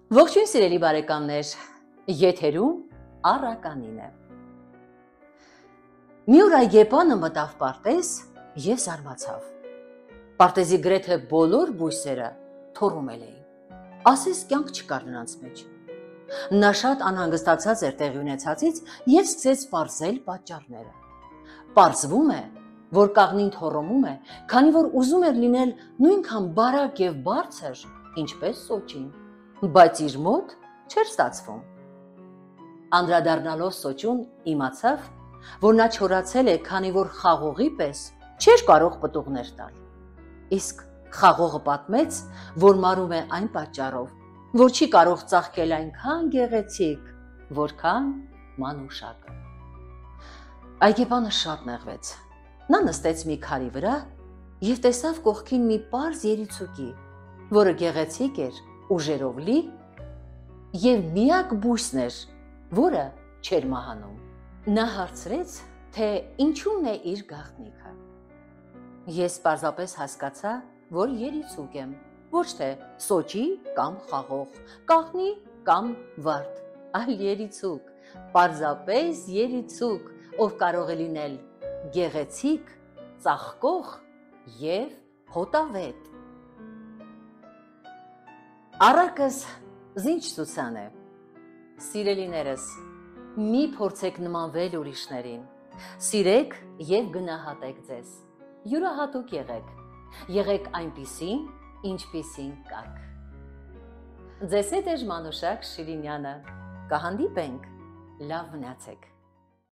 Ողջույն սիրելի բարեկամներ, եթերում առականին է։ Մի օր այգեպանը մտավ պարտեզ և զարմացավ։ Պարտեզի գրեթե բոլոր բույսերը թոռումել էին, ասես կյանք չկար նրանց մեջ։ Նա շատ անհանգստացած էր տեղի ունեցածից և սկսեց պարզել պատճառները։ Պարզվում է, որ կաղնին թոռոմում է, քանի որ ուզում էր լինել նույնքան բարակ և բարձր, ինչպես սոճին, բայց իր մոտ չէր ստացվում։ Անդրադառնալով սոճուն, իմացավ, որ նա չորացել է, քանի որ խաղողի պես չէր կարող պտուղներ տալ։ Իսկ խաղողը պատմեց, որ մարում է այն պատճառով, որ չի կարող ծաղկել այնքան գեղեցիկ, որքան մանուշակը։ Այգեպանը շատ նեղվեց։ Նա նստեց մի քարի վրա և տեսավ կողքին մի պարզ երիցուկի, որը գեղեցիկ էր, ուժերով լի և միակ բույսն էր, որը չէր մահանում։ Նա հարցրեց, թե ինչու՞մն է իր գաղտնիքը։ Ես պարզապես հասկացա, որ երիցուկ եմ, ոչ թե սոճի կամ խաղող, կաղնի կամ վարդ, այլ երիցուկ, պարզապես երիցուկ, ով կարող է լինել գեղեցիկ, ծաղկող և հոտավետ։ Առակս զինչ ցուցան է։ Սիրելիներս, մի փորձեք նմանվել ուրիշներին, սիրեք և գնահատեք ձեզ, յուրահատուկ եղեք այնպիսին, ինչպիսին կաք։ Ձեզ հետ է Մանուշակ Շիրինյանը, կհանդիպենք, լավ մնացեք։